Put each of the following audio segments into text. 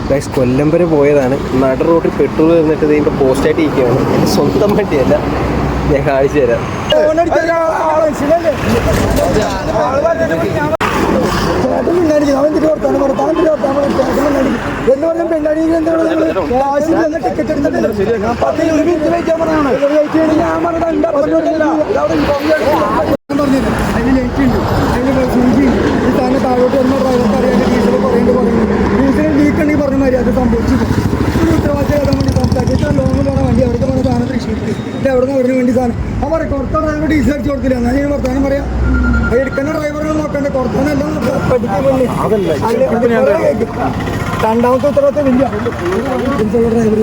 Guys കൊല്ലം വരെ പോയതാണ്. നട റോഡിൽ പെട്രോൾ തീർന്നിട്ട് ഇപ്പോൾ പോസ്റ്റായിട്ട് ഇരിക്കുകയാണ്. എൻ്റെ സ്വന്തം വണ്ടിയല്ല, ഞാൻ കാണിച്ചു തരാം. താഴോട്ട് വരുന്ന ഡ്രൈവർക്ക് അറിയാണ്ട് ഡീസൽ കുറേണ്ട് പറയുന്നു. ഡീസൽ ലീക്ക് ഉണ്ടെങ്കിൽ പറഞ്ഞ മാതിരി അത് സംഭവിച്ചു. ഉത്തരവാദിത്തം വേണ്ടി സംസാരിച്ചു. ലോങ് പോണ വണ്ടി അവർക്ക് പറഞ്ഞ സാധനം തൃശ്ശൂർക്ക് എവിടെ നിന്ന് അവരുടെ വേണ്ടി സാധനം ആ പറയും കുറത്ത ഡ്രൈവർ ഡീസൽ അടിച്ചു കൊടുത്തില്ല. എന്നാൽ ഞാൻ വർത്താനം പറയാം. എടുക്കുന്ന ഡ്രൈവറുകൾ നോക്കണ്ടേ, കുറത്താനെല്ലാം രണ്ടാമത്തെ ഉത്തരവാദിത്തം ഇല്ല. ഡ്രൈവർ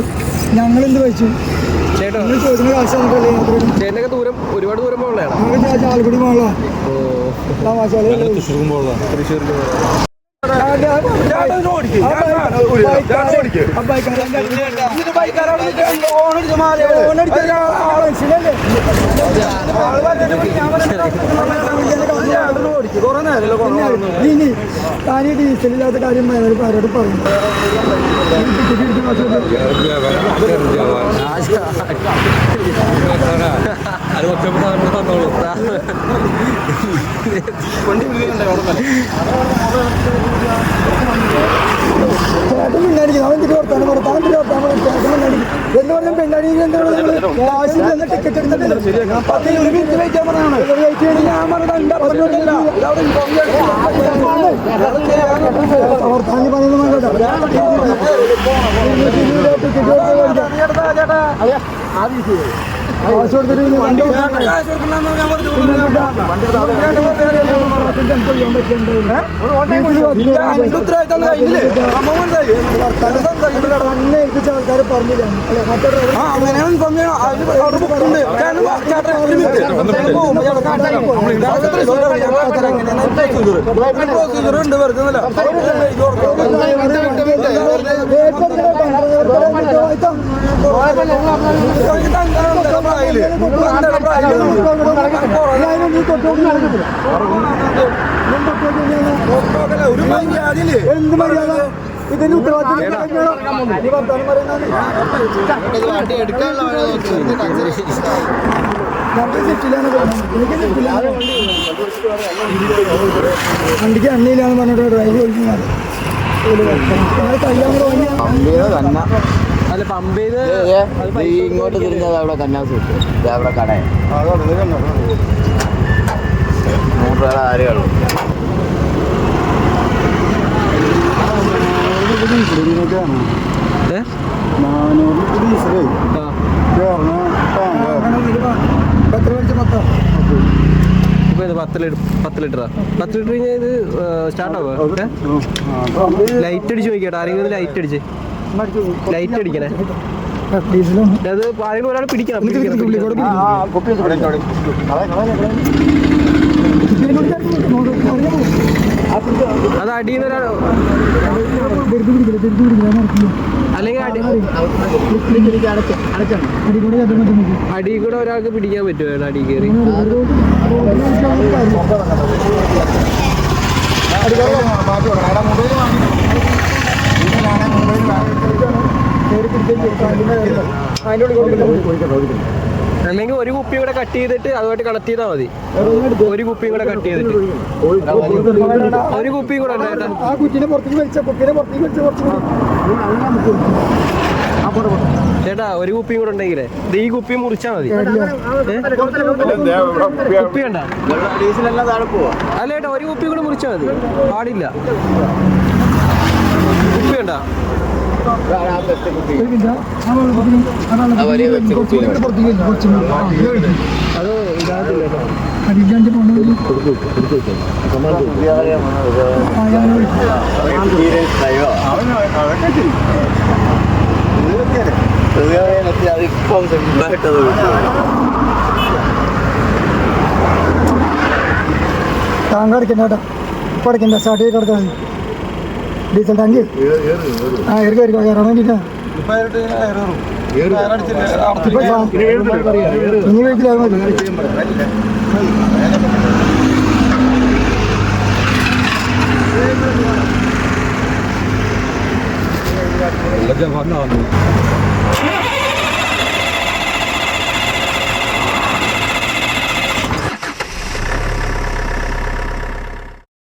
ഞങ്ങളെന്ത് വെച്ചു ചോദിക്കുന്ന കാശ് ദൂരം ഒരുപാട് ദൂരം പോകുന്നതാണ്. ചാലക്കുടി പോകാനുള്ള ഇനി താനീ ഡീസലില്ലാത്ത കാര്യം ആരോട് പറയും. ചേട്ടൻ പിന്നാടിക്കും അവൻ തിരി വർത്താനം എന്ന് പറഞ്ഞാൽ പെണ്ണാടിക്ക് കാശിൽ ടിക്കറ്റ് എടുത്തിട്ടില്ല. 10 മിനിറ്റ് വെയിറ്റ് ചെയ്യാൻ പറഞ്ഞാണ്. വെയിറ്റ് ചെയ്യണം. ഞാൻ പറഞ്ഞില്ല വർത്താനം പറയുന്നത് കാശ് കൊടുത്തിട്ട് വണ്ടി ഏൽപ്പിച്ച ആൾക്കാർ പറഞ്ഞില്ല. എന്ത് മര്യാദ ഇതിന് ഉത്തരവാദിത്തം വണ്ടിക്ക് എണ്ണയില്ലാന്ന് പറഞ്ഞിട്ട് ഡ്രൈവ് ഓടിക്കുന്നത്. അല്ല പമ്പ് ചെയ്ത് ഇങ്ങോട്ട് തിരിഞ്ഞത് അവിടെ കന്നാസ് കിട്ടും. അവിടെ കട 100 രൂപ കാര്യമുള്ളൂ. $10 ലിറ്ററാ? 10 ലിറ്റർ കഴിഞ്ഞാൽ ഇത് സ്റ്റാർട്ട് ആവുക. ലൈറ്റ് അടിച്ച് നോക്കിയാട്ടോ, ആരെങ്കിലും ലൈറ്റ് അടിച്ച് ലൈറ്റ് അടിക്കണേ. അത് ആരെങ്കിലും ഒരാൾ പിടിക്കണം. അത് അടിയിൽ ഒരാൾ അല്ലെങ്കിൽ അടി കൂടെ ഒരാൾക്ക് പിടിക്കാൻ പറ്റുമോ? അടി കയറി അല്ലെങ്കിൽ ഒരു കുപ്പി കൂടെ കട്ട് ചെയ്തിട്ട് അതുമായിട്ട് കണക്ട് ചെയ്താൽ മതി. ഒരു കുപ്പിയും കൂടെ കട്ട് ചെയ്തിട്ട് ഒരു കുപ്പി കൂടെ ചേട്ടാ, ഒരു കുപ്പിയും കൂടെ ഉണ്ടെങ്കിലേ ഈ കുപ്പി മുറിച്ചാൽ മതി. കുപ്പി വേണ്ട. അല്ല ചേട്ടാ, ഒരു കുപ്പി കൂടെ മുറിച്ചാൽ മതി, പാടില്ല. കുപ്പി വേണ്ട. അത് ഇതാകത്തില്ല. താങ്കൾ അടിക്കണ്ട, ഇപ്പം അടിക്കണ്ട. സ്റ്റാർട്ട് ചെയ്ത് കിടത്താൽ മതി. ഡീസൽ ടാങ്ക് കയറാൻ വേണ്ടിട്ടാ. ഇനി വീട്ടിലാ മതി. ജവാഹർലാൽ